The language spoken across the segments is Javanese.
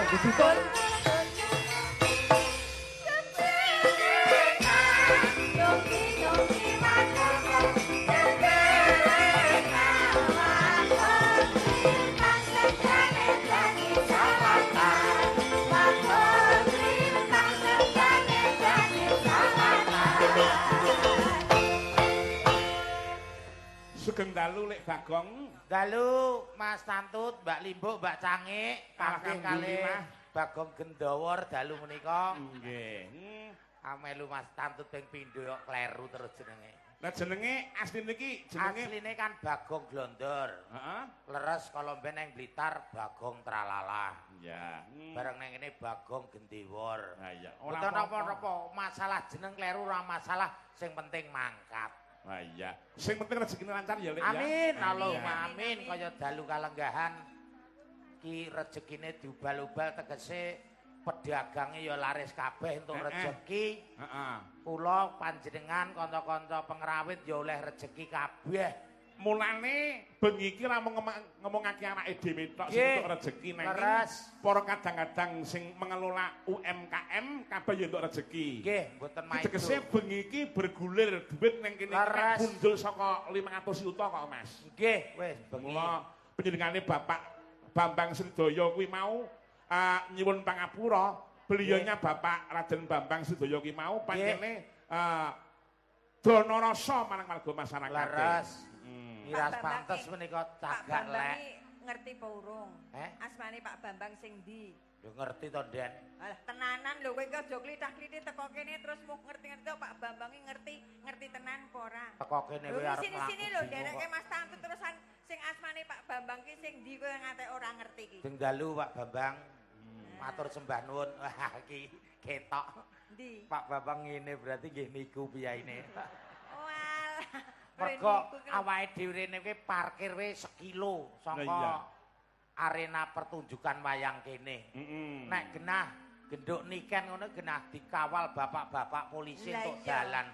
ditutup. Sugeng dalu lek Bagong. Dalu Mas Tantut, Mbak Limbuk, Mbak Cangik, panggih kalih Bagong Gendawor dalu menika. Nggih. Amelu Mas Tantut ping pindho kok kleru terus jenenge. Lah jenenge asline iki jenenge asline kan Bagong Glondor. Heeh. Leres kalau mben nang Blitar Bagong Tralala. Ya. Bareng nang kene Bagong Gendewor. Ha iya. Ora apa-apa, masalah jeneng kleru ora masalah, sing penting mangkat. Wah iya. Sing penting rezekine lancar ya, Lek ya. Amin, Allahumma amin. Kaya dalu kalenggahan ki rezekine diubal-ubal tegese pedagange ya laris kabeh entuk rezeki. Heeh. Kula panjenengan kanca-kanca pengrawit ya oleh rezeki kabeh. Mulane bengi iki ra ngomongake anake dhewe tok sing entuk rezeki nang para kadang-kadang sing mengelola UMKM kabeh ya entuk rezeki. Nggih, mboten maido. Tegese bengi iki bergulir duit ning kene bundul saka 500 juta kok, Mas. Nggih, wis bengi. Mula panjenengane Bapak Bambang Sridaya kuwi mau nyuwun pangapura, beliaunya Bapak Raden Bambang Sridaya kuwi mau pancene dana rasa marang warga masyarakat. Laras. Miras pantes menika cagak lek. Ngerti apa urung? Asmane Pak Bambang sing ndi? Yo ngerti to, Den. Alah tenanan lho kowe iki aja klithah-klithih teko kene terus mung ngerti-ngerti Pak Bambang ngerti tenan apa ora? Teko kene kuwi arep sini lho dereke Mas Tantut terusan sing asmane Pak Bambang ki sing ndi kowe ngate ora ngerti ki. Sing dalu Pak Bambang. Matur sembah nuwun. Wah iki ketok. Ndi? Pak Bambang ngene berarti nggih niku piyaine. Walah. Mergo awake dhewe rene kuwi parkir wis sekilo saka arena pertunjukan wayang kene. Nek genah genduk niken ngono genah dikawal bapak-bapak polisi untuk dalan.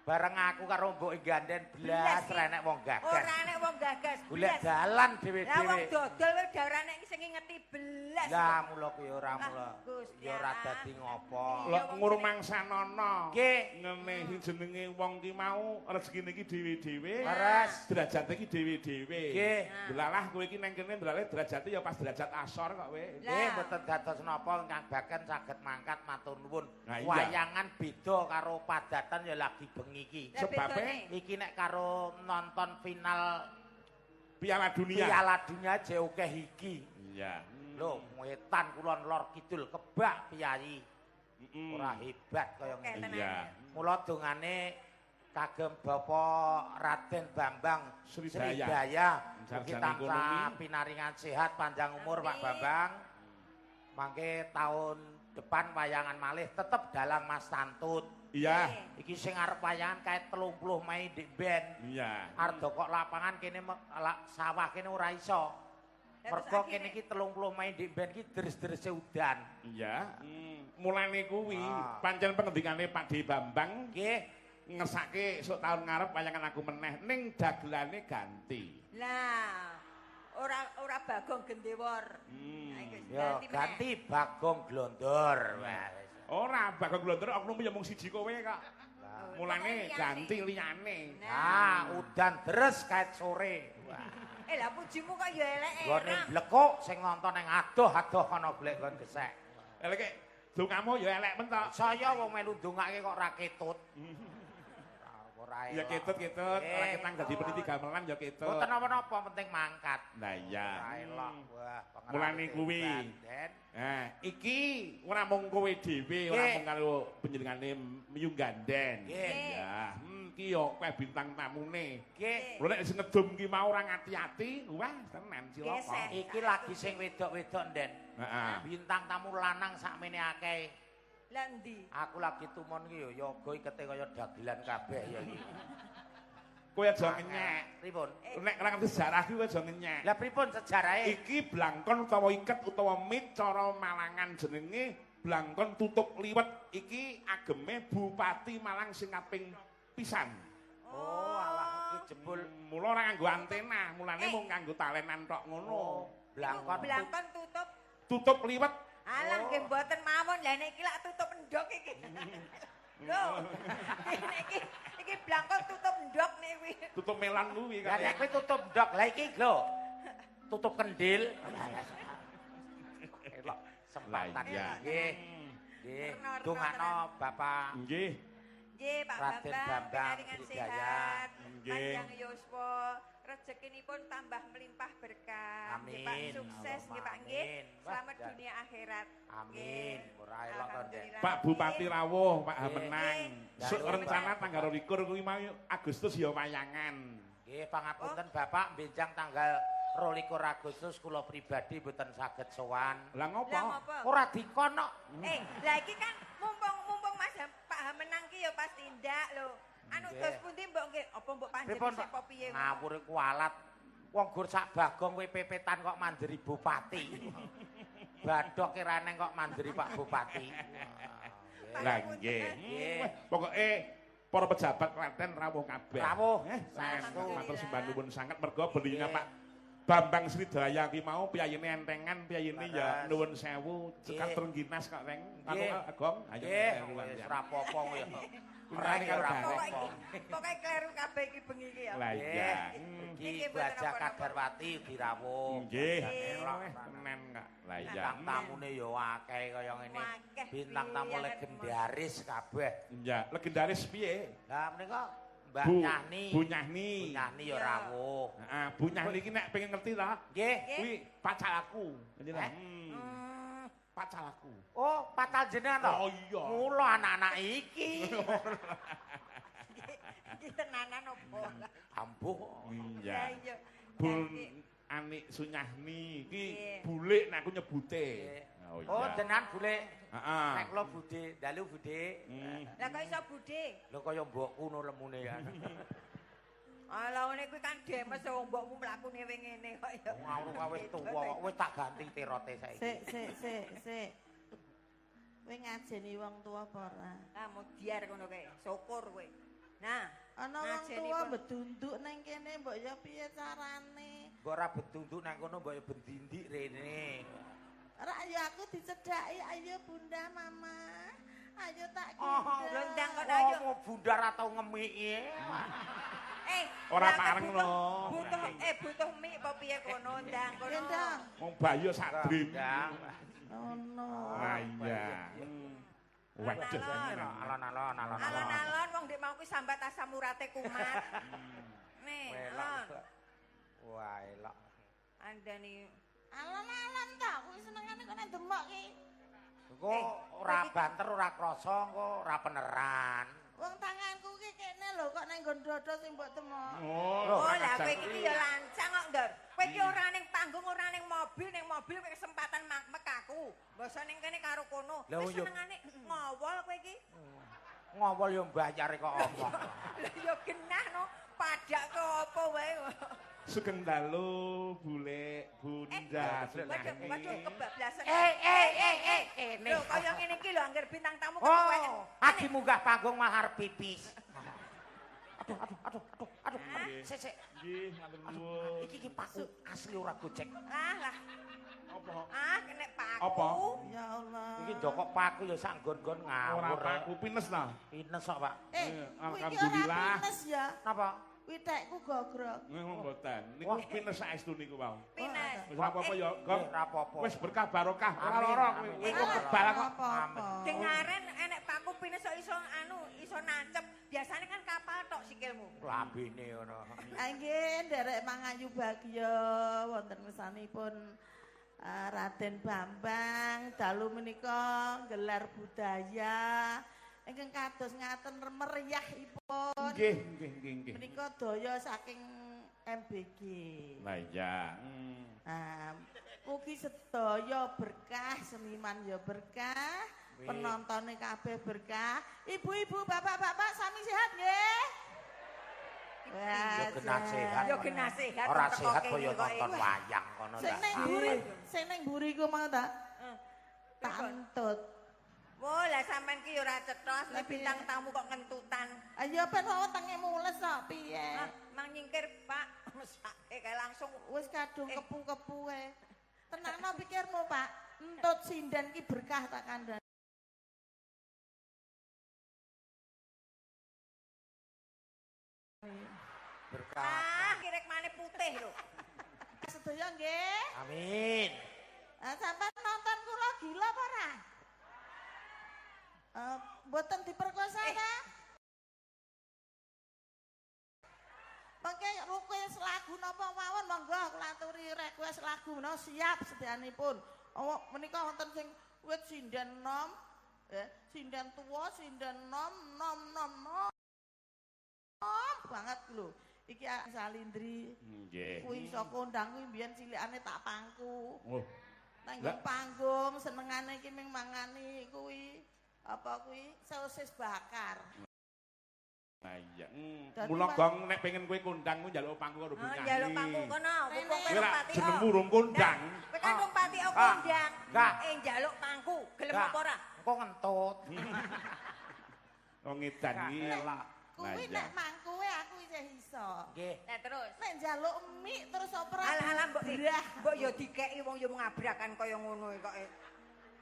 Bareng aku karo mbok ganden blas renek wong gagas. Ora nek wong gagas. Golek dalan dhewe-dhewe. Lah wong dodol wae ora nek sing ngeti belas. Lah mula kuwi ora mula. Ya ora dadi ngopo. Lah ngurmangsanana. Nggih, ngene jenenge wong ki mau rezekine iki dhewe-dhewe. Leres. Derajate iki dhewe-dhewe. Nggih. Delalah kowe iki nang kene ndelale derajate ya pas derajat asor kok kowe. Nggih, mboten dados napa Kang Baken saged mangkat matur nuwun. Nah, iya. Wayangan beda karo padatan ya lagi bengi iki. Sebabe iki nek karo nonton final Piala Dunia. Piala Dunia je akeh iki. Iya. Lho, wetan kulon lor kidul kebak piyayi. Ora hebat kaya ngene. Iya. Mula dongane kagem Bapak Raden Bambang Sridaya. Mugi tansah pinaringan sehat panjang umur Pak Bambang. Mangke tahun depan wayangan malih tetep dalang Mas Tantut. Iya. Iki sing arep wayangan kae 30 Mei di band. Iya. Arep kok lapangan kene sawah kene ora iso. Mergo kene iki 30 Mei di band iki deres-derese udan. Iya. Mulane kuwi pancen pengendikane Pak Di Bambang nggih ngesake esuk taun ngarep wayangan aku meneh ning dagelane ganti. Lah ora Bagong Gendewor. Ya ganti Bagong Glondor. Ora Bagong Glondor oknum ya mung siji kowe kok. Mulane ganti liyane. Ah, udan deres kaet sore. Lah pujimu kok ya elek. Gone blekuk sing nonton ning adoh-adoh ana golek kon gesek. Elek dongamu ya elek men tok. Saya wong melu ndongake kok ora ketut. Ora ya ketut-ketut, ora ketang dadi peniti gamelan ya ketut. Mboten napa-napa penting mangkat. Lah iya. Elok. Wah, mulane kuwi. Nah, iki ora mung kowe dhewe, ora mung karo panjenengane Myung Ganden. Ya, iki yo kowe bintang tamune. Nggih. Lho nek sing ngedum ki mau ora ngati-ati, wah tenan cilaka. Iki lagi sing wedok-wedok, Den. Heeh. Bintang tamu lanang sakmene akeh. Lah ndi? Aku lagi tumon ki yo yoga ikete kaya dagelan kabeh ya iki. Kowe aja ngenyek. Pripun? Nek ora ngerti sejarah ki kowe aja ngenyek. Lah pripun sejarahe? Iki blangkon utawa iket utawa mit cara Malangan jenenge blangkon tutup liwet. Iki ageme Bupati Malang sing kaping pisan. Oh, alah iki jebul mula ora nganggo antena, mulane mung nganggo talenan tok ngono. Blangkon tutup tutup liwet. Alah nggih mboten mawon. Lah nek iki lak tutup endhog iki. Lho. Iki blangkon tutup endhog nek kuwi. Tutup melan kuwi Lah nek kuwi tutup ndok, lah iki lho. Tutup kendil. Elok sempatan iya. nggih. Nggih, dongakno Bapak. Nggih. Nggih, Pak Raden Bambang, Bambang pinaringan Budidaya. sehat, Nggih. panjang yuswa, rezekinipun tambah melimpah berkah. Nggih, Pak, Amin. sukses nggih, Pak, Amin. nggih. Wah, Selamat dan- dunia akhirat. Amin. Ora elok to, Dek. Alhamdulillah. Pak Bupati Rawuh, Pak Nggih. Hamenang. Nggih. Rencana tanggal 22 kuwi mau Agustus ya wayangan. Nggih, pangapunten Bapak benjang tanggal 22 Agustus kula pribadi mboten saged sowan. Lah ngopo? Lah ngopo? Ora dikon kok. Lah iki kan mumpung Mas Pak Hamenang ki ya pas tindak lho. Anu Nggih. dos pundi mbok nggih apa mbok Pripun, panjenengan Pak? apa piye? Ngawur iku alat. Wong gur sak bagong kowe pepetan kok mandiri bupati. Badhok kiraneng kok mandiri Pak Bupati. Lah nggih. Nggih. Pokoke para pejabat Klaten rawuh kabeh. Rawuh. Saestu Alhamdulillah. matur sembah nuwun sanget merga bendina Nggih. Pak Bambang Sridaya ki mau piyayine entengan, piyayine ya Leres. nuwun sewu, cekak Nggih. Trengginas kok Reng. Anu Nggih. Agong, ayo. Nggih, sewu lan wis ya. ora apa-apa ya. Ora Ora ya ora apa-apa. apa-apa. Pokoke kleru kabeh iki bengi iki ya. Lah iya. Iki Iki mboten Baja apa-apa. Kadarwati dirawuh. Nggih. Elok. Tenan kok. Lah iya. Bintang tamune ya akeh kaya ngene. Akeh, Bintang tamu pilihan legendaris kabeh. Ya, legendaris piye? Lah menika Mbak Bu Nyahni. Bu Nyahni. Bu Nyahni ya Iya. Heeh, rawuh. Bu Nyahni iki nek pengen ngerti ta, Nggih. kuwi pacar aku. Ngerti ta? Hmm. Pacar aku. Oh, patal jenengan to? Oh iya. Mula anak-anak iki. Iki tenanan opo? Ambuh. Ya Iya. iya. Bu Jadi, Anik Sunyahni iki Nggih. bulik nek aku nyebute. Nggih. Oh Oh, iya. jenengan bule. Heeh. Nek kula budhe, dalu budhe. lah kok iso budhe? Lho kaya mbokku no lemune ya. Alah ngene kuwi kan demes wong mbokmu mlakune wing ngene kok ya. Ngawur kowe wis tuwa kok wis tak ganti tirote saiki. Sik. Kowe ngajeni wong tuwa apa ora? Ah mau diar ngono kae. Syukur kowe. Nah, Ana wong ngajeni tuwa pun. bedunduk nang kene mbok ya piye carane? Mbok ora betunduk nang kono mbok ya bendindik rene. Ora ya aku dicedhaki ayo Bunda Mama. Ayo tak Oh, gendong. Londang kok ayo. mau bundar atau ngemiki. Ora lah, pareng butuh- lho. butuh mie apa piye kono ndang kono. Gendong. Wong Bayu sak drim. Oh no. Lah iya. Waduh. Alon-alon. Alon-alon wong ndek mau kuwi sambat asam urate kumat. Nih, alon. Wah, elok. Andani Alon-alon ta, kuwi senengane kok nang demok ki. Kok ora banter, ora krasa, kok ora peneran. Wong tanganku ki kene lho kok nang nggon dodo sing mbok temok. Oh, lah kowe iki ya lancang kok, Ndor. Kowe iki ora ning panggung, ora ning mobil kowe kesempatan mek aku. Basa ning kene karo kono. Lah, Kowe yo. senengane ngowol kowe iki. Ngowol yo mbayar kok omong. Lah ya genah no, padak ke apa wae. Sugeng dalu bule Bunda Waduh, Sunyahni. kebablasan. Kene. Lho, kaya ngene iki lho angger bintang tamu ketuwek. Oh, agi munggah panggung mahar pipis. Aduh. Sik. Nggih, matur nuwun. Iki paku asli ora gocek. Lah. Apa? Kena paku. Apa? Ya Allah. Iki jokok paku ya sak nggon-nggon Ora ngawur. paku pines ta? Pines kok, Pak. Kuwi iki Alhamdulillah. ora pines ya. Napa? Witekku gogrok. Ngomong mboten. Niku pines saestu niku wau. Pines. Wis apa-apa ya, Gong. Ora apa-apa. Wis berkah barokah, ora Amin, lara amin. kowe. Kowe Amin. kebal kok. Apa-apa. Dengaren enek paku pines kok iso nancep. Biasanya kan kapal tok sikilmu. Lambene ngono. Nggih, nderek mangayu bagya wonten ngersanipun Raden Bambang dalu menika gelar budaya ingkang kados ngaten meriahipun. Nggih. Menika daya saking MBG. Lah iya. Mugi sedaya berkah, seniman ya berkah, penontonnya kabeh berkah. Ibu-ibu, bapak-bapak sami sehat nggih? Ya genah sehat. Yo genah sehat. Ora teko sehat kene kaya kok nonton iki. wayang kono Sing ta. ning mburi, sing ning mburi ku mau ta? Tak Pripun? entut. Wah, lah sampean ki yo ora cetos, Lah, nek bintang tamu kok kentutan. Ayo ben wae wetenge mules kok piye? Mang nyingkir, Pak. Mesake kae langsung. Wis kadung kepu-kepu e. Tenangno pikirmu, Pak. entut sinden ki berkah tak kandhani. Berkah. Kirek mane putih lho. Sedaya nggih. Amin. Sampeyan nonton kula gila apa ora? Mboten diperkosa ta? Mangke request lagu napa mawon monggo kula aturi request lagu menawa siap sedyanipun. Menika wonten sing wit sinden nom, sinden tuwa, sinden nom banget lho. Iki Salindri. Nggih. Kuwi iso kondang kuwi mbiyen cilikane tak pangku. Oh. Nang panggung senengane iki ming mangani kuwi apa kuwi sosis bakar. Nah iya. Mula gong nek pengen kowe kondang ku njaluk pangku karo Bu Nyanyi. Njaluk pangku kono, kowe lak jenengmu urung kondang. Kowe kan wong pati kondang. Enggak. Njaluk pangku, gelem apa ora? Engko ngentut. Wong edan iki elak. Kuwi nek mangkuwe aku isih iso. Nggih. Nah terus. Nek njaluk mie terus opera. Alah mbok yo dikeki wong yo ngabrakan kaya ngono kok.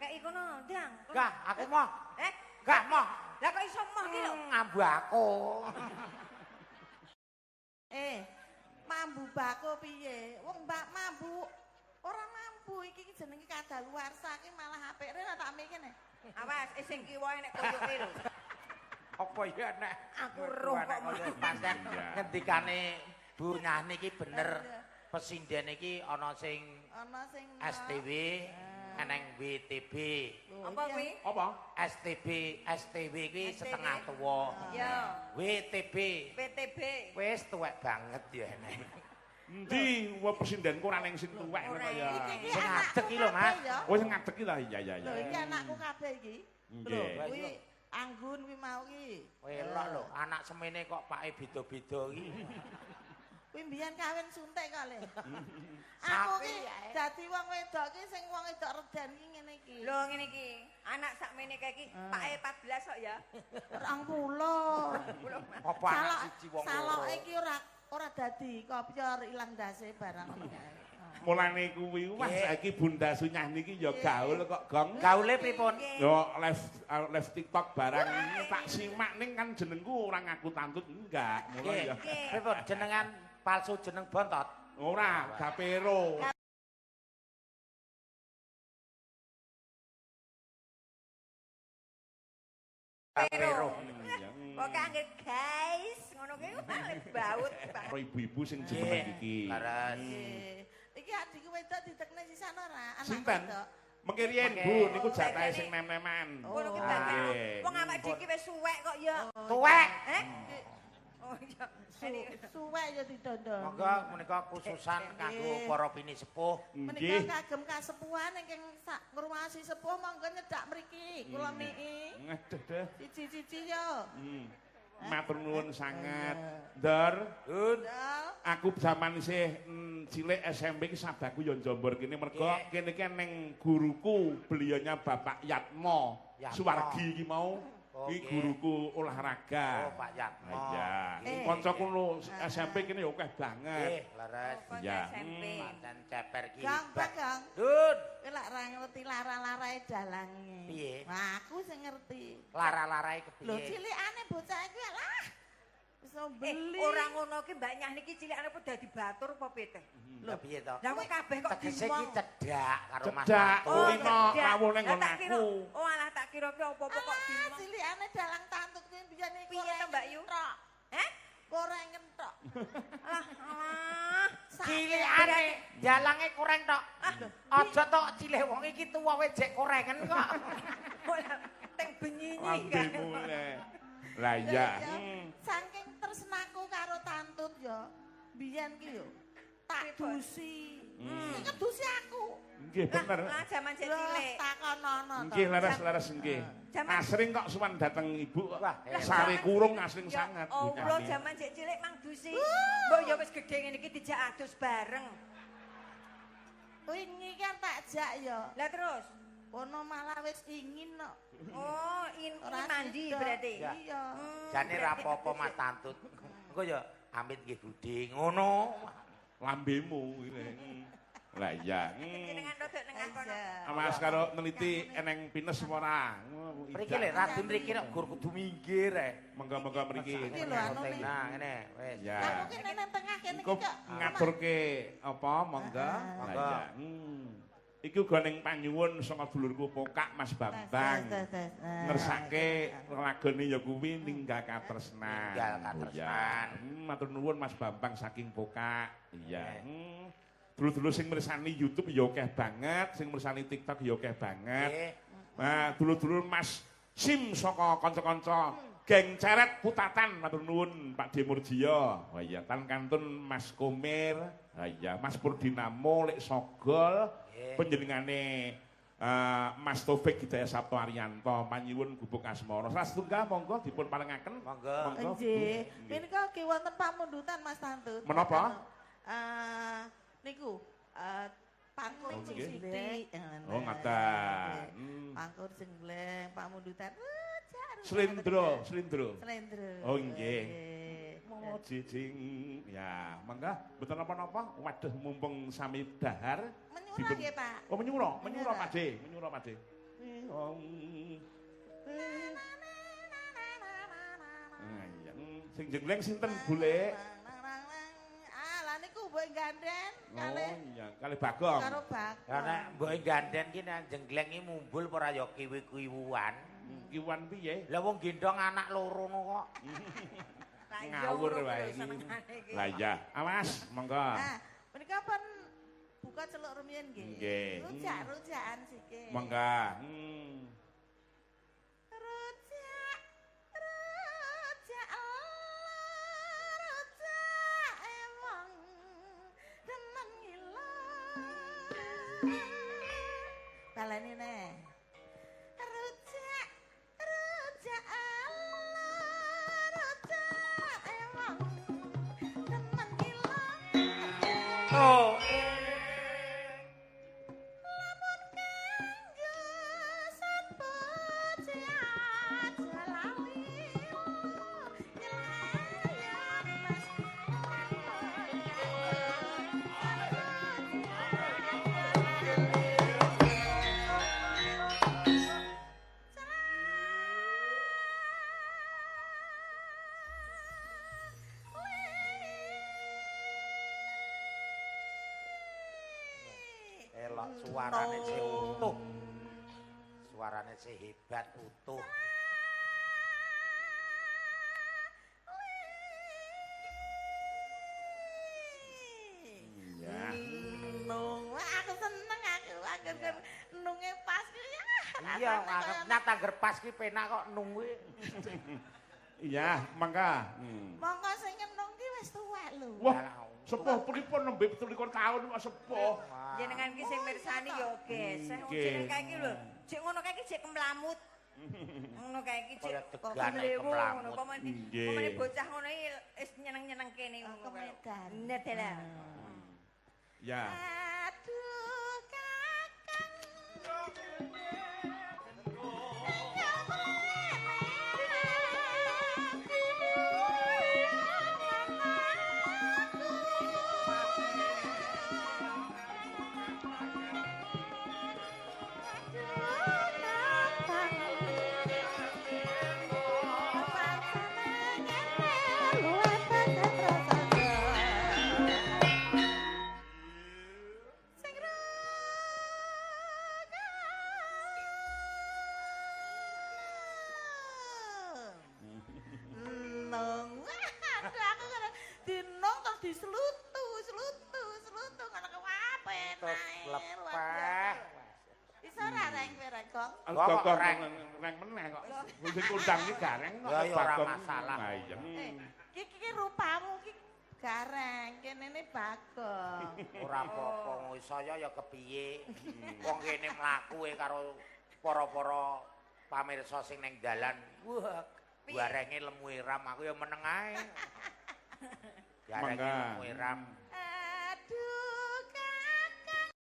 Keki kono, Ndang. Enggak, aku moh. Enggak moh. Lah kok iso moh ki lho? Ngambu aku. Mambu bako piye? Wong mbak mambu ora mambu iki jenenge kadaluwarsa iki malah apik rene tak mikir. Awas sing kiwa nek koyoke lho. Apa ya nek Aku roh kok pancen ngendikane Bu Nyani iki bener. Pesinden iki ana sing STW, eneng WTB. Apa kuwi? Apa? STW kuwi setengah tuwa. Iya. WTB. PTB. Wis tuwek banget ya enek. Endi wong presidenku ora ning sing tuwek ngono kaya. Sing ngadeg iki lho, Mas. Oh sing ngadeg iki lah iya. Lho iki anakku kabeh iki. Lho Nggih. kuwi Anggun kuwi mau iki. Welok lho, anak semene kok pake beda-beda iki. Kuwi mbiyen kawin suntik kok le. Aku ki dadi wong wedok ki sing wong wedok redan ki ngene iki. Lho ngene iki, anak sakmene kae iki pake 14 kok ya. 20. Apa anak siji wong loro. Saloke iki ora dadi kopior ilang dase barang. Mulane kuwi wah saiki Bunda Sunyah niki ya gaul kok Gong. Gaule pripun? Yo live TikTok barang ini tak simak ning kan jenengku ora ngaku tantut enggak. Mula ya. Pripun jenengan palsu jeneng bontot? Ora, Gapero. Gapero. Kok anggere guys, ngono kuwi baut banget. Karo ibu-ibu sing jeneng iki. Laras. Iki adikku wedok ditekne sisan ora? Anak Sinten? wedok. Mengki riyen Bu, niku jatahe sing nem-neman. Ngono ki banget. Wong awak dhewe wis suwek kok ya. Tuwek. Oh iya. Suwek ya didondong. Monggo menika khususan kanggo para bini sepuh. Menika kagem kasepuhan ingkang sak ngruwasi sepuh monggo nyedak mriki. Kula niki. Ngedeh. Cici-cici yo. Matur nuwun sanget. Ndor, aku zaman isih cilik SMP ki sabaku yo Jombor kene mergo kene iki ning guruku beliaunya Bapak Yatmo. Suwargi iki mau. Iki guruku olahraga. Oh, Pak Yatmo. Iya. Kancaku lu SMP kene yo akeh banget. Laras. Iya. Pancen ceper ki. Gang, Gang. Dun. Kowe lak ra ngerti lara-larae dalange. Piye? Wah, aku sing ngerti. Lara-larae Lho kepiye? cilikane bocah iki lah. Iso beli. Ora ngono ki Mbak Nyah niki cilikane apa dadi batur apa piye? Lho piye to? Lah kok kabeh kok Tegese ki cedak karo Mas Cedak. Tantun. Kuwi no kawune nggon tak kira- aku. Oh alah tak kira ki apa-apa kok dimong. Cilikane dalang tantut kuwi biyen iki. Piye to Mbak Yu? Heh? Goreng kentok. Alah. Cilikane jalange kurang tok. Aja tok cilik wong iki tuwa wis jek korengen kok. Teng benyinyi Lambemu le. Lah iya. Saking tresnaku karo tantut ya. Biyen ki yo tak dusi. Iki ngedusi aku. Nggih bener. Lah jaman cek cilik. Takonono to. Nggih laras-laras nggih. Asring kok suwan dateng ibu. Wah, sari kurung asring Ya sangat. Allah jaman cek cilik mang dusi. Mbok ya wis gedhe ngene iki dijak adus bareng. Wingi kan tak jak ya. Lah terus? Kono malah wis ingin kok. Oh, ini Ora mandi sido. berarti. Iya. Jane ra apa-apa Mas Tantut. Engko ya amit nggih Budi ngono. Lambemu ngene. Lah iya. Jenengan rodok nengah kono. Mas karo neliti eneng pines apa ora? Mriki lho Raden mriki nek gur kudu minggir Monggo-monggo mriki. Iki lho anune. Nah, ngene wis. Ya. Lah mungkin nang tengah kene Iku iki kok. ngaturke apa monggo. Lah iya. Iki uga ning panyuwun saka dulurku Pokak Mas Bambang. Ngersake lagone ya kuwi Ninggal Katresnan. Ninggal Katresnan. Matur nuwun Mas Bambang saking Pokak. Iya. Dulur-dulur sing mirsani YouTube ya akeh banget, sing mirsani TikTok ya akeh banget. Nah, dulur-dulur Mas Sim saka kanca-kanca Geng Ceret Putatan, matur nuwun Pak Demurjiya. Oh iya, tan kantun Mas Komir. Oh iya, Mas Purdinamo lek Sogol. Panjenengane Mas Taufik Hidayah Sabto Ariyanto panyuwun Gubuk Asmara. Satunggah monggo dipun parengaken. Monggo. Nggih. Menika ki wonten pamundutan Mas Tantun. Menapa? Niku pangkur sithik. Oh, ngaten. Pangkur jengleng pamundutan. Slendro. Oh nggih. Oh jijing. Ya, mangga mboten napa-napa. Waduh mumpung sami dahar. Menyura nggih, Pak. Oh menyura Pak De, Pak De. Iya, sing jengleng sinten Bule? Lah niku mbok gandhen Oh iya, kali Bagong. karo Bagong. Lah nek mbok gandhen ki nang jengleng iki mumbul apa ora ya kiwi-kiwuan. Kiwan piye? Lah wong gendong anak loro kok. Ngawur wae iki. Lah iya, awas monggo. Nah, menika pun buka celuk rumiyin nggih. Nggih. Rujak-rujakan sikit. Monggo. Rujak emang demen ngilo. Baleni neh. Rujak emang demen ngilo. Oh. Elok suarane sih utuh. Suarane sih hebat utuh. Ya. Nung, aku seneng aku agar nunge pas ki ya. Iya, nyata angger pas ki penak kok nunggu. Iya, mangga. Monggo sing nyenung ki wis tuwek lho. Wah, sepuh pripun nembe 17 tahun kok sepuh. Jenengan ki sing mirsani ya geseh. Nggih. Jeneng kae ki lho, jek ngono kae ki jek kemlamut. Ngono kae ki jek Kaya tegane lewo ngono kemlamut. pamane bocah ngono iki wis nyeneng-nyeneng kene ngono. Kemedan. Nedela. Ya. Aduh kakang. Dislutu ngono kewape Lepeh. Bisa ora reng Kong? Kok reng meneh kok. Sing kondang iki gareng kok. Ya ora Bagong. masalah. Lah iya. Iki rupamu iki gareng, kene ne Bagong. Ora apa-apa, saya ya kepiye. Wong kene mlaku karo para-para pamirsa sing ning dalan. Wah, garenge lemu iram aku ya meneng ae. Garenge lemu iram. Aduh kakang.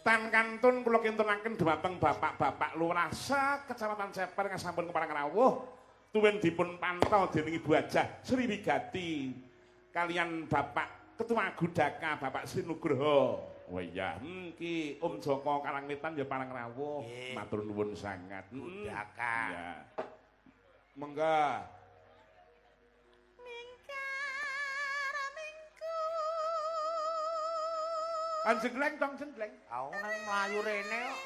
Tan kantun kula kintunaken dhumateng bapak-bapak lurah Kecamatan Ceper sampun kepareng rawuh tuwin dipun pantau dening Ibu Hajah Sri Wigati kalian Bapak Ketua Gudaka Bapak Sri Nugroho. Oh iya, ki Om Joko Karangwetan ya pareng rawuh. Matur nuwun sangat. Gudaka. Ya. Monggo. Jenggleng dong jenggleng. Aku nang mlayu rene kok.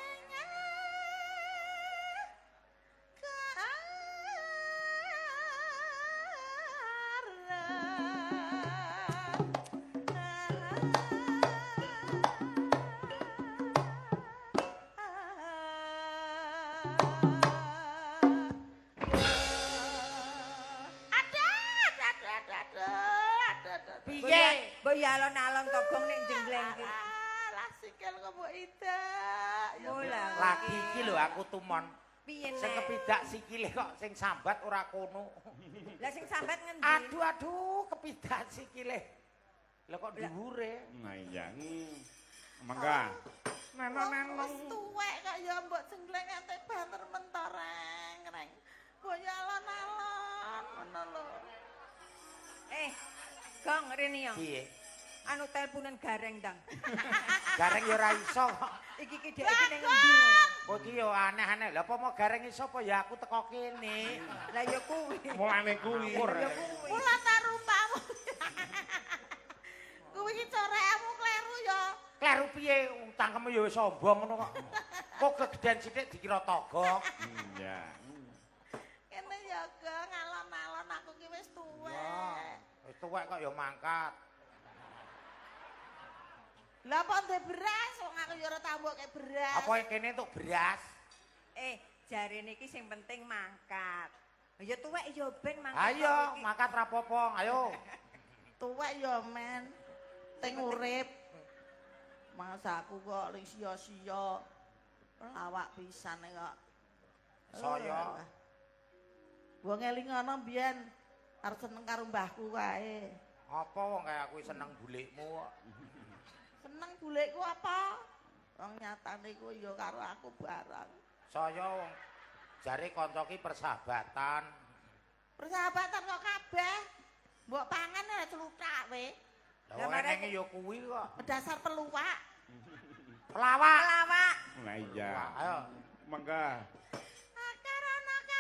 Piye? Mbok ya alon-alon togong nek jenggleng ki. Sikil kok mbok ida. Lagi iki lho aku tumon. Piye Sing kepidak sikile kok sing sambat ora kono. Lah sing sambat ngendi? Aduh kepidak sikile. Lah kok dhuwure. Nah iya. Mangga. Neno wis tuwek kok ya mbok jenggleng ente banter mentoreng reng. Mbok ya alon-alon ngono lho. Gong rene yo. Piye? Anu teleponan gareng dang. Gareng ya ora iso kok. Iki dhek iki ning endi? Kok iki yo aneh-aneh. Lah apa mau gareng iso apa ya aku teko kene. Lah ya kuwi. Mulane kuwi. Ya kuwi. Mula ta rupamu. Kuwi iki corekmu kleru ya. Kleru piye? Cangkeme ya wis sombong ngono kok. Kok kegedean sithik dikira togok. Iya. Kene ya Gong alon-alon aku ki wis tuwek. Wis tuwek kok ya mangkat. Lah apa ndek beras wong aku ya ora tambok kek beras. Apa kene entuk beras? Jarene iki sing penting mangkat. Ya tuwek ya ben mangkat. Ayo, mangkat rapopo, ayo. Tuwek ya men. Ting urip. Masa aku kok ning sia-sia. Lawak pisan kok. Saya. Wong eling ana mbiyen arep seneng karo mbahku kae. Apa wong kaya aku seneng bulikmu kok. Seneng bulekku apa? Wong nyatane ku ya karo aku bareng. Saya wong jare kanca ki persahabatan. Persahabatan kok kabeh. Mbok pangan ya celuthak we. Lah enenge ya kuwi kok. Dasar peluwak. Pelawak. Nah iya. Ayo. Mangga. Karena marti.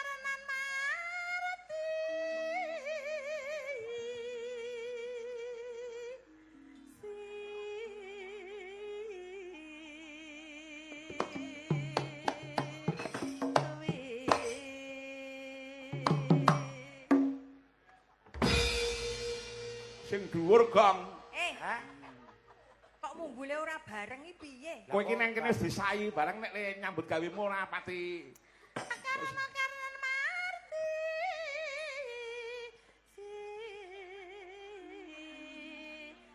Sing dhuwur Gong. Hah? Kok munggule ora bareng iki piye? Kowe iki nang kene wis disayi bareng nek nyambut gawemu ora pati. Karena marti.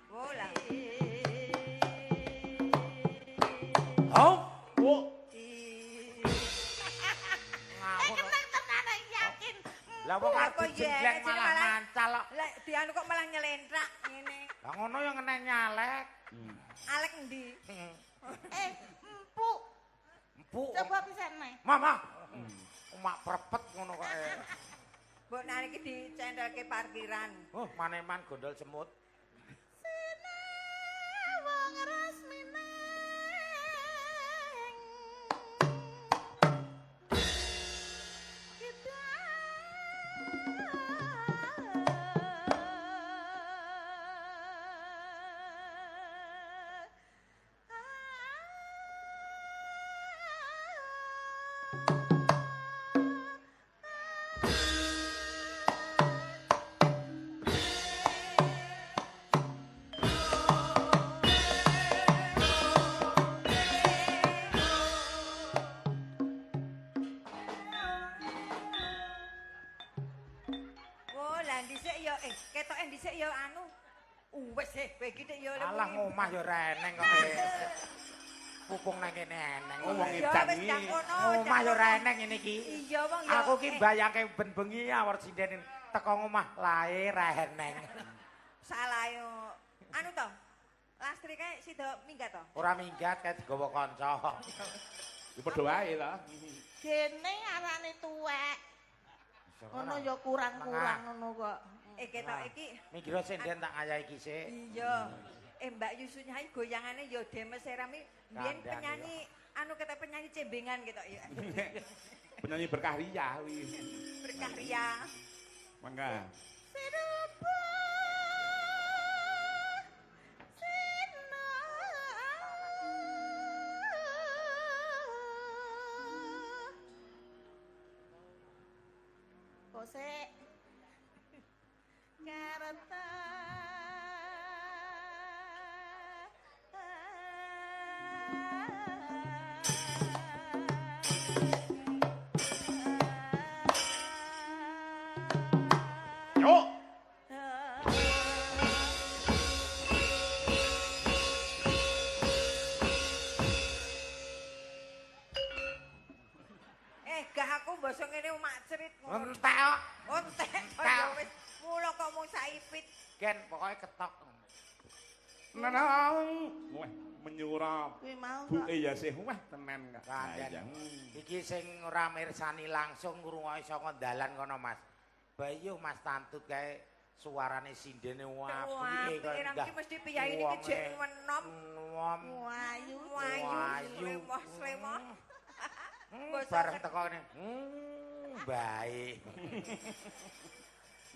Wola. Oh, Oh, ngawur. Tenan yakin. Lah wong Lah, arep kok jengleng iya, malah malah- mancal kok. Lah dianu kok malah nyelentrak ngene. Lah ngono ya ngene nyalek. Alek endi? Empuk. empuk. Coba pisan nih. Mama. Mak prepet ngono kae. Mbok nang iki dicendelke parkiran. Oh, maneman gondol semut. Wong resmine. Oh, lah dhisik ya ketoke dhisik ya anu. Wis kowe iki nek ya Alah ngomah ya reneng kok. Pupung nang kene eneng. Wong Ya, edan wis iki. jak kono. Omah ya reneng ngene iki. Iya, Wong ya. Aku ki mbayangke ben bengi awar sinden teko omah lae reneng. Salah yo. Anu to. Lastrike sida minggat to. Ora minggat kae digawa kanca. Ya padha wae to. Gene arane tuwek. Ngono ya kurang-kurang ngono kok. Ketok iki. Mikira sinden tak ngayahi ki sik. Iya. Mbak Yusu nyai goyangane ya Demes Serami biyen Kandang, penyanyi anu kata penyanyi cembengan gitu ya. Penyanyi berkah ria kuwi. Berkah ria. Mangga. Serupa sina Kose karata Yo. Gah aku mbasa ngene mak cerit ngono. Entek kok. Ontek ya wis mulo kok mung saipit. Gen pokoke ketok. Nenang. Wah, menyura. kuwi mau kok. Buke ya sih wah tenan kak. Kandhan. Iki sing ora mirsani langsung ngrungoki saka dalan kono Mas. Bayu Mas Tantut kae suarane sindene Wah, apike kok. pirang ki mesti piyayi iki jek menom. Wayu Wayu, slemoh. Bareng teko kene. Baik.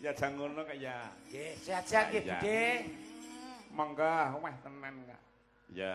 Ya jang ngono kak ya. Nggih, sehat-sehat nggih, Iya. Budhe. Mangga wah tenan kak. Ya.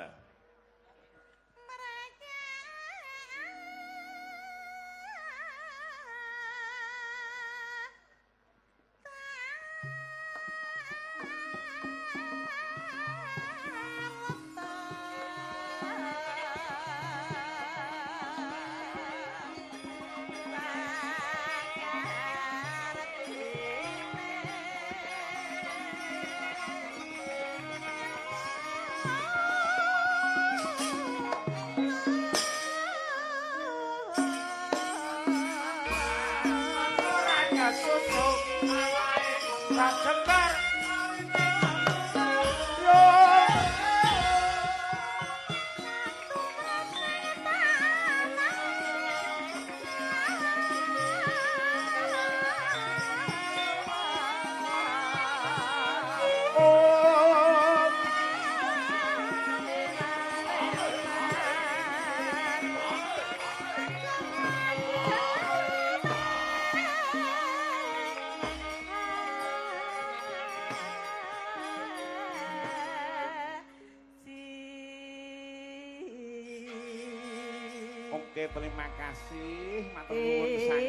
Oke, terima kasih. Matur nuwun pisan.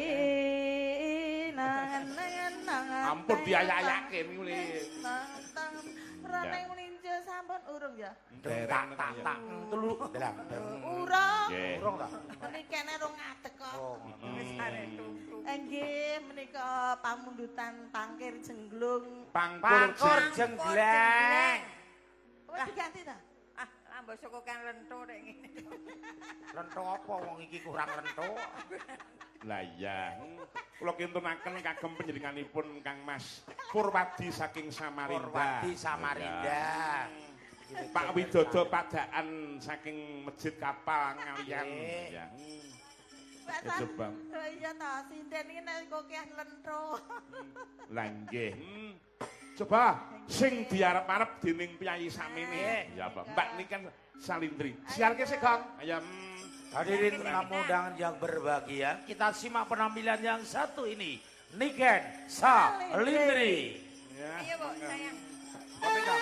Ampun diayak-ayake kuwi. Raneng melinjo sampun urung ya. Dereng Tak telu dalam. Urung. Nggih. Urung ta? Menikene rung ngadeg kok. Oh. Wis arek tutu. Nggih, menika pamundutan pangkir jenglung. Pangkur jenggleng. Wis diganti ta? Ah, mbasa kok kan lento rek ngene. Lento apa wong iki kurang lento? Lah iya. Kula kintunaken kagem panjenenganipun Kang Mas Purwadi saking Samarinda. Purwadi Samarinda. Pak Widodo padaan saking Masjid Kapal ngalian. Ya. Coba. Oh iya toh, sinden iki nek kok kian lentro. Lah nggih. Coba sing diarep-arep dening Piyayi Samene. Ya, Mbak niki kan Salindri. Siarke sih, Kang. Ayo. Hadirin tamu undangan yang berbahagia, kita simak penampilan yang satu ini. Niken Salindri. Ya. Ayo, Bu, sayang. Kopi, Kang.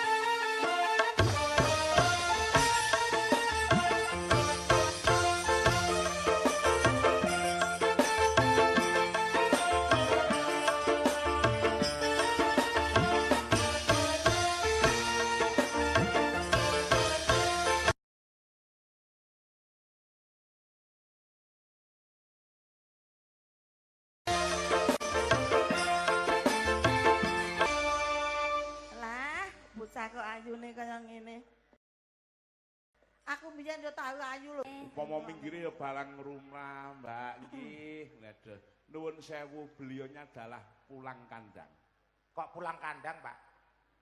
Bocah kok ayune kaya ngene. Aku mbiyen yo tau ayu lho. Upama minggire ya barang rumah, Mbak nggih. Nggih. Nuwun sewu beliaunya adalah pulang kandang. Kok pulang kandang, Pak?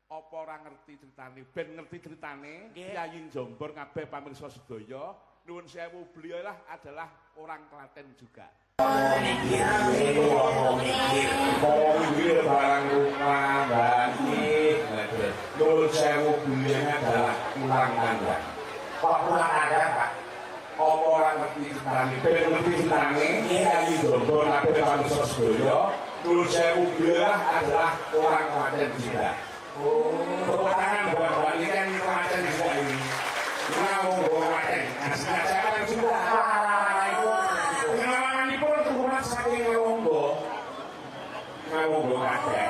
Apa ora ngerti ceritane? Ben ngerti ceritane, Nggih. Yayi Jombor kabeh pamirsa sedaya, nuwun sewu beliau lah adalah orang Klaten juga. Minggir barang rumah, Mbak nggih. Nuwun sewu beliaunya adalah pulang kandang. Kok pulang kandang, Pak? Apa ora ngerti ceritane? Ben ngerti ceritane, Yayi Jombor kabeh pamirsa sedaya, nuwun sewu beliau lah adalah orang Klaten juga. Perkataan bahwa ini kan Klaten juga ini. Mau Klaten, saya juga. Pengalaman ini pun turunan saking Ngawonggo Klaten.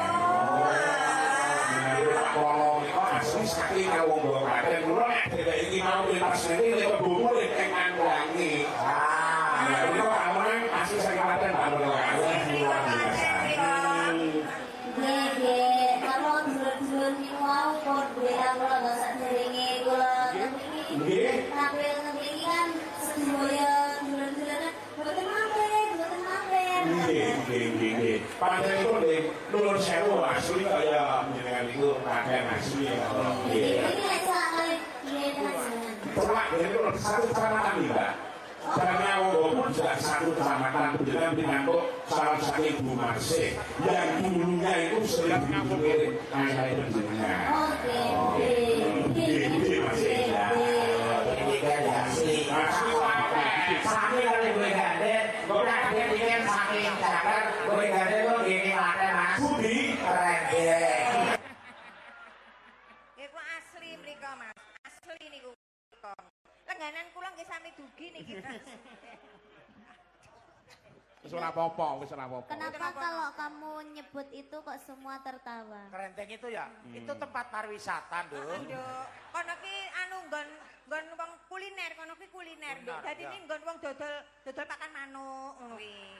Menurut Pak Polong itu asli saking Ngawonggo Klaten. Menurut tidak ingin mau lintas ini lewat bumbu yang nganggulangi. Nah, itu kamu asli saking Klaten, Pak Polong. Luar biasa. Pantai itu di Nulur Sewu asli kaya menjenengan itu pakaian asli ya. Pelak itu satu kecamatan nih, Mbak. Karena Ngawonggo juga satu kecamatan penjenengan pinangkuk salah satu Ibu Marse yang dulunya itu sering dipikirin ayah penjenengan. Oke, Marse ya. Asli Sami kali gue gandeng, gue gandeng bikin saking cakar, gue gandeng gue gini Klaten Mas. Budi keren deh. Iku asli mriko, Mas. Asli niku. Lengganan kula nggih sami dugi niki, Mas. Wis ora apa-apa, wis ora apa-apa. Kenapa kalau kamu nyebut itu kok semua tertawa? Kerenteng itu ya, itu tempat pariwisata, Nduk. Nduk, kono ki anu nggon wong kuliner, kono ki kuliner, Nduk. Dadi iki nggon wong dodol pakan manuk ngono kuwi.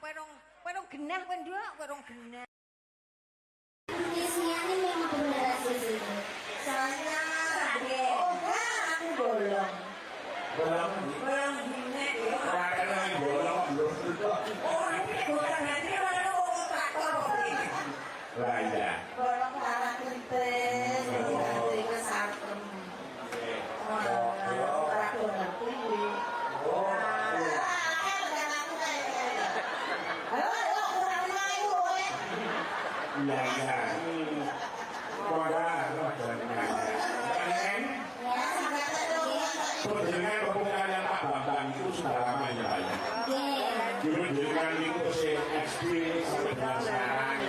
Kowe rong genah kowe, Nduk, kowe rong genah. Isinya ini memang benar sih. Soalnya aku bolong. Bolong Genah yo. ora kena bolong lho. Oh, iki bolong hati ora wong traktor kuwi. Lah iya. Bolong arah kentes, jadi kesarkem. Iya iya. Perjalanan pembukaan Pak Bambang itu sudah lama ya Pak ya. Perjalanan itu si SD sampai dengan sekarang.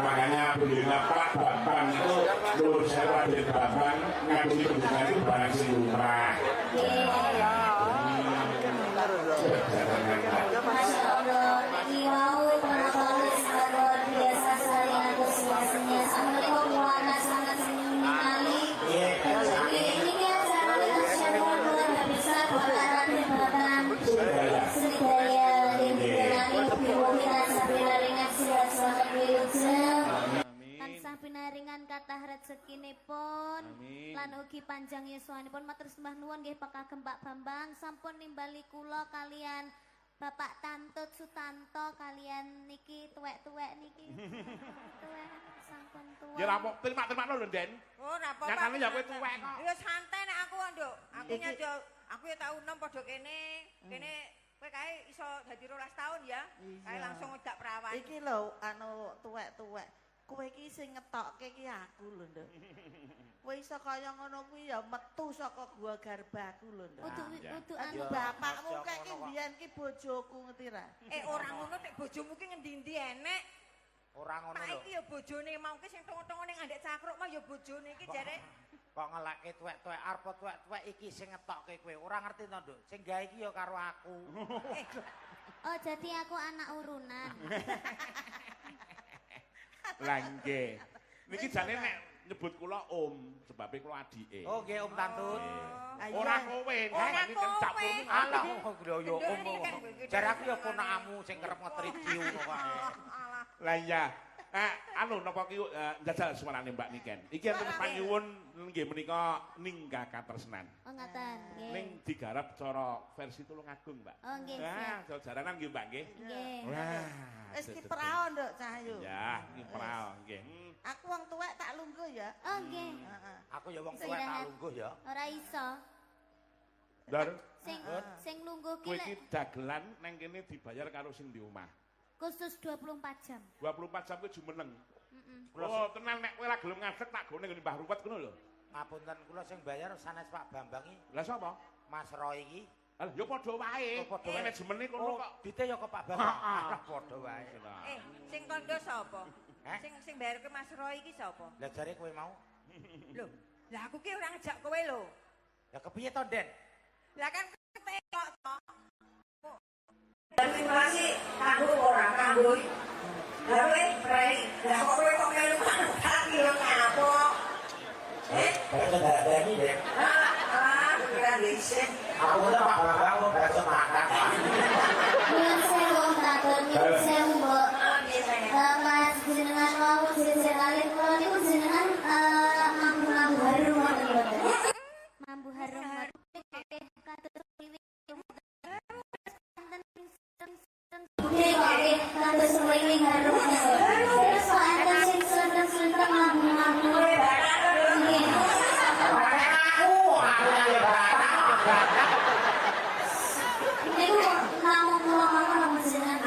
Makanya beliau Pak Bambang itu lulus saya dari Bambang ngabdi pendidikan itu barang si lumrah. Masya Allah, ini mau pengetahuan sangat luar biasa sekali antusiasnya. Assalamualaikum warahmatullahi wabarakatuh. Ini kan saya dengan luar biasa kepada Bapak Srikaya ini kita sampai ringan sihat selamat wilujeng. Tansah pinaringan kathah rezekinipun lan ugi panjang yuswanipun matur sembah nuwun nggih Pak Kagem Pak Bambang sampun nimbali kula kalian Bapak Tantut Sutanto kalian niki tuwek-tuwek niki. Tuwek sampun tuwek. Ya rampok terima-terima lho, Den. Oh, ora apa-apa. Nyatane ya kowe tuwek kok. Ya santai nek aku, Nduk. Aku nyajo, aku ya tau enom padha kene. Kene kowe kae iso dadi 12 tahun ya. Kae langsung ngedak perawan. Iki lho anu tuwek-tuwek. Kowe iki sing ngetokke iki aku lho, Nduk. Kowe iso kaya ngono kuwi ya metu saka gua garbaku lho, Nduk. Udu Anu anu bapakmu kek iki mbiyen ki bojoku ngerti ra? Ora ngono nek bojomu ki ngendi-endi enek. Ora ngono Pak lho. iki ya bojone mau ki sing tongo-tongo ning andek cakruk mah ya bojone iki jare. Kok ngelekke tuwek-tuwek arep tuwek-tuwek iki sing ngetokke kowe. Ora ngerti to, Nduk. Sing gawe iki ya karo aku. Oh, jadi aku anak urunan. Lah nggih. Niki jane nek nyebut kula Om, sebabe kula adike. Oh, nggih Om Tantut. Ora kowe, Ora nek kencak kowe. pun Alah, yo Om. Jare aku ya Nduk, ponakamu sing kerep ngetriki ngono kae. Lah iya. Anu napa ki njajal suarane Mbak Niken. Iki enten panyuwun nggih menika ninggah katresnan. Oh, ngaten. Nggih. Ning digarap cara versi Tulungagung, Mbak. Oh, nggih. Nah, jaranan nggih, Mbak nggih. Nggih. Wah. Wis ki praon, Nduk, Cahyo. Ya, iki praon nggih. Aku wong tuwek tak lungguh ya. Oh, nggih. Heeh. Aku ya wong tuwek tak lungguh ya. Ora iso. Dar, Sing lungguh ki kowe lek iki dagelan nang kene dibayar karo sing di omah. khusus 24 jam. 24 jam kuwi jumeneng. Heeh. Oh, tenan nek kowe ora gelem ngadeg tak gone ngene Mbah Ruwet ngono lho. Ngapunten kula sing bayar sanes Pak Bambang iki, Lah sapa? Mas Roy iki. Lah ya padha wae. Oh, padha wae. Manajemene kono Oh, kok. dite ya ke Pak Bambang. Lah padha wae. Sing kondo sapa? Hah? Sing bayar ke Mas Roy iki sapa? Lah jare kowe mau. Lho, lah aku ki ora ngejak kowe lho. Ya kepiye to, Den? Lah kan ketekok to. Simulasi kanggo ora kanggo. Lah kowe prei, lah kok kowe kok melu tak kira apa? Kaya darani, Den. Bukan disin. Aku udah Pak Bambang mau bakso makan. Nyuwun sewu Om Tantut, nyuwun sewu Mbok. Mas jenengan mau jenengan kula niku jenengan mambu harum ngoten mboten. Mambu harum kados wiwit. Budhe kok kados wiwit harum. Terus kok enten sing seneng-seneng mambu-mambu. Nggih. Niku namung kula mawon jenengan.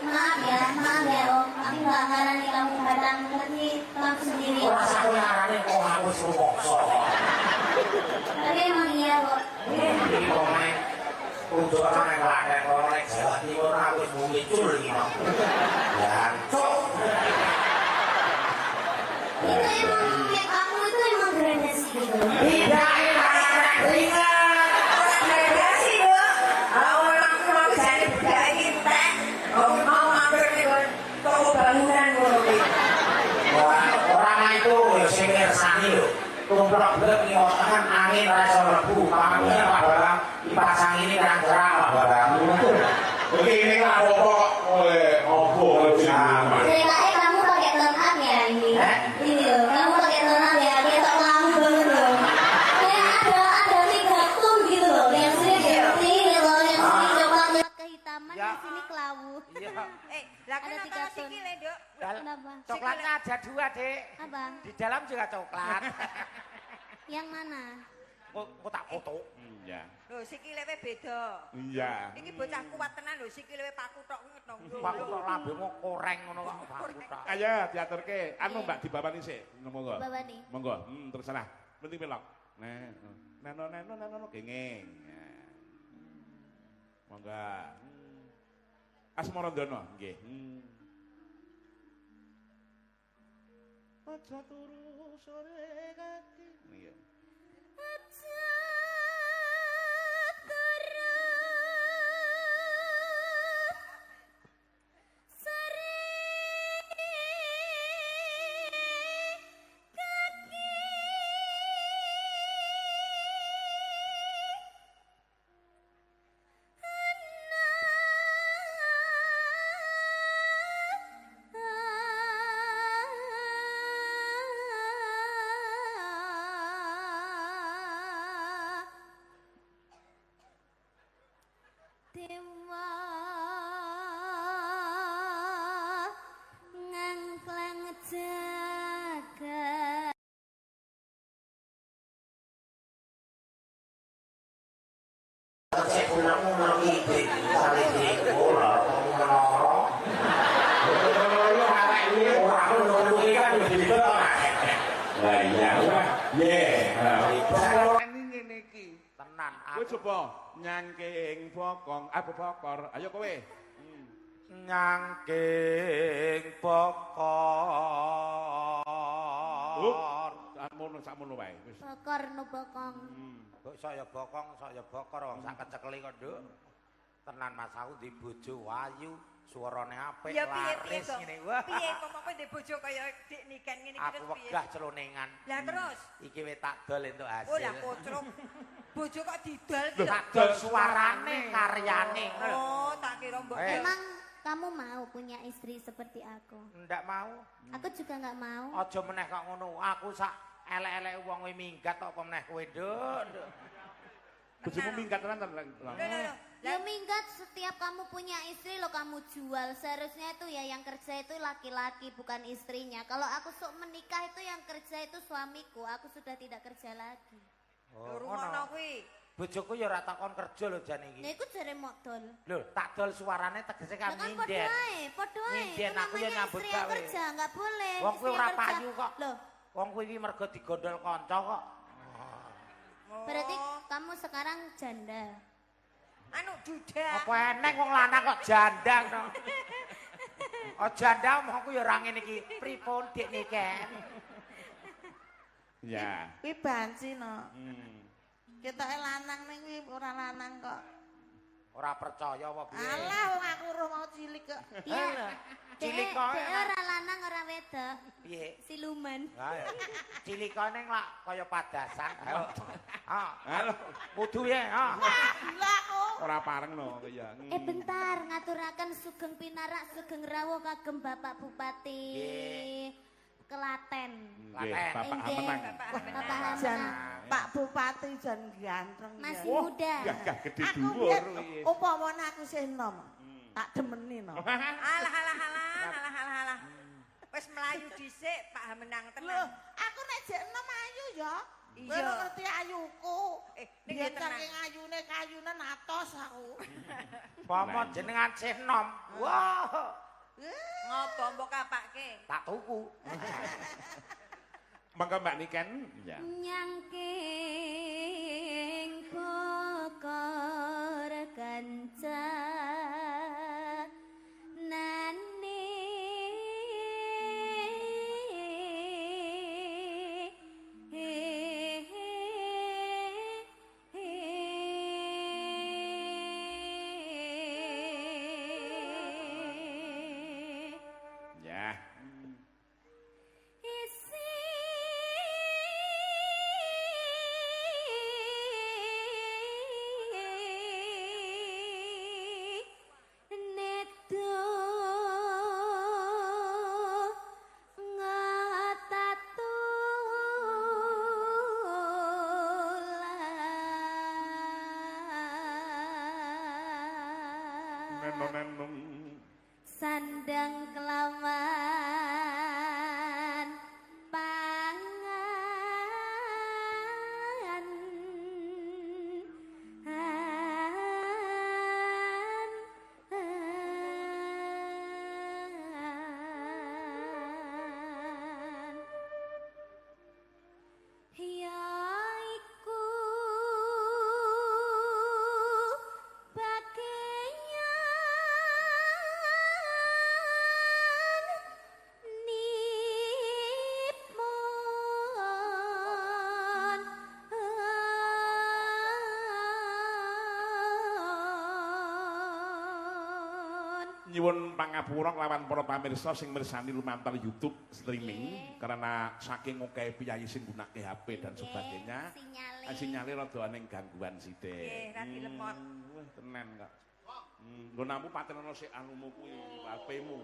Maaf ya Om, aku nggak ngarani kamu datang tapi kamu sendiri. Ora sak larane kok aku sumokso. Tapi emang iya kok. Iki kok main untuk orang yang lada kalau naik Jawa Timur aku muncul gitu. Jancuk. Itu emang kayak kamu itu emang gradasi gitu. Tidak orang itu sing ngersani lho. Tumplok blek ning omongan angin ora iso mlebu. Pamane Pak Bambang dipasang ini terang-terang Pak Bambang. Oke, ini lah pokok oleh opo Ceritanya kamu pakai tone up ya ini. Ini loh, kamu pakai tone up ya, kayak tak kamu banget loh. Kayak ada 3 tone gitu loh. Yang sini seperti ini loh, yang sini coklat kehitaman, yang sini kelabu. Iya. Lah kan Ada 3 nonton tone. sikile, Nduk. Kenapa? Coklatnya ada 2, Dek. Abang, Di dalam juga coklat. yang mana? Kok tak foto. Iya. Lho sikile we beda. Iya. Iki bocah kuat tenan lho sikile we paku tok ngetong. Pak kok lambemu koreng ngono kok baku tok. Ayo diaturke. Anu Mbak dibawani sik. Monggo. Babani. Monggo. Terserah. Penting melok. Neno kenging. Monggo. Asmarandono nggih. Aja turu sore kaki. Nggih. Dewa ngangklang jagat tenan Kowe coba nyangking bokong, apa bokor. Ayo kowe. nyangking bokor. Sakmono wae wis. bokor no bokong Kok saya bokor wong sak kecekeli kok, Nduk. Tenan Mas aku di bojo wayu, suarane apik, Ya piye laris to? ngene. Wah. Piye kok ndek bojo kaya Dik Niken ngene iki Aku terus piye? wegah celonengan. Lah terus? Iki wis tak dol entuk Oh hasil. lah kocrok. Bojo kok didol ki. Tak dol suarane, karyane. Oh, tak kira mbok. emang kamu mau punya istri seperti aku Ndak mau. aku juga nggak mau Aja meneh kok ngono. Aku sak elek-elek wong kuwi minggat kok apa meneh kowe, Nduk. Bojomu minggat tenan. ya minggat setiap kamu punya istri lo kamu jual seharusnya itu ya yang kerja itu laki-laki bukan istrinya kalau aku sok menikah itu yang kerja itu suamiku aku sudah tidak kerja lagi Rumono kuwi. Bojoku ya ora takon kerja lho jan iki. nah itu jare modal Lho, tak dol suarane tegese kan kan nyinden. podo ae itu Nyinden aku ya namanya nyambut istri yang gawe. kerja nggak boleh Wong kuwi istri ora yang kerja. payu kok. Loh Wong kuwi iki mergo digondol kanca kok. berarti kamu sekarang janda Anu duda. Apa eneng wong lanang kok jandang to. Oh janda omongku ya ora ngene iki. Pripun Dik Niken? Ya. Kuwi banci no. Hmm. Ketoke lanang ning kuwi ora lanang kok. Ora percaya apa piye? Alah wong aku roh mau cilik kok. iya Cilik Dek, kok. dek ora lanang ora wedok Piye? siluman Ha. Cilikane lak kaya padasan. Ayo. Ha. Halo. Kudu ya, ha. Gila aku. Ora pareng no kaya. bentar ngaturaken sugeng pinarak sugeng rawuh kagem Bapak Bupati Klaten Nggih, Bapak Inggih. Hamenang. Bapak Jan Hamenang Pak Bupati jan ganteng masih ya. muda Gagah gede Aku dhuwur biyen kuwi. upamane aku sih enom. Tak demeni no. Alah. Wis melayu dhisik Pak Hamenang Loh, tenan. aku nek jek enom ayu ya. Iya. Kowe ora ngerti ayuku. Ning Biyen ya tenan. saking ayune kayunan atos aku. Pomo jenengan sih nom. Wah. Ngopo mbok kapake? Tak tuku. Mangga Mbak Niken. Ya. nyangking bokor kanca nani Ya. isi nedo ngatatulan Nenong. sandang kelawan pangan yaiku bagaian nipun Nyuwun pangapura lawan para pamirsa sing mirsani lumantar YouTube streaming karena saking akeh piyayi sing gunake HP dan sebagainya. Sinyale rada ning gangguan sithik. Nggih, rapi lemot. Wah, tenan kok. Nggonamu patenono sik anumu kuwi HP-mu.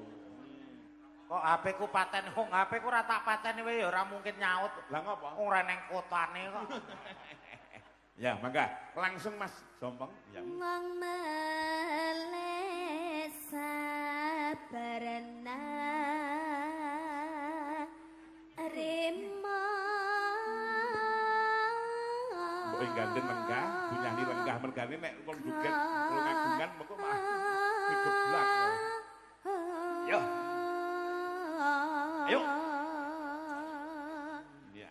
Kok HP ku paten wong HP ku ora tak pateni wae ya ora mungkin nyaut. Lah ngopo? Ora neng kotane kok. Ya, mangga langsung Mas Jompong. Ya. Wong meleh sabarna rima mbok gandeng lenggah, bunyanyi lenggah mergane nek kon joget karo ngagungan mengko malah digeblak. Yo. Ayo. Ya.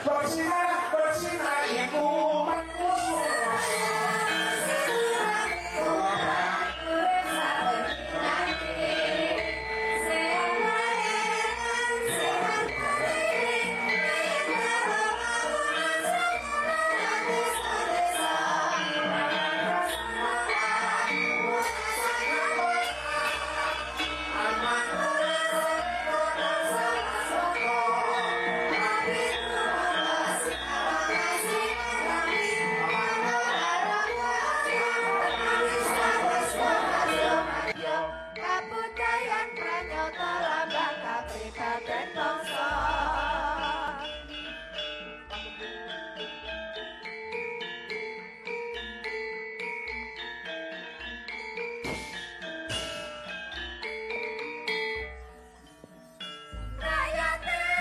Bersinar, bersinar iku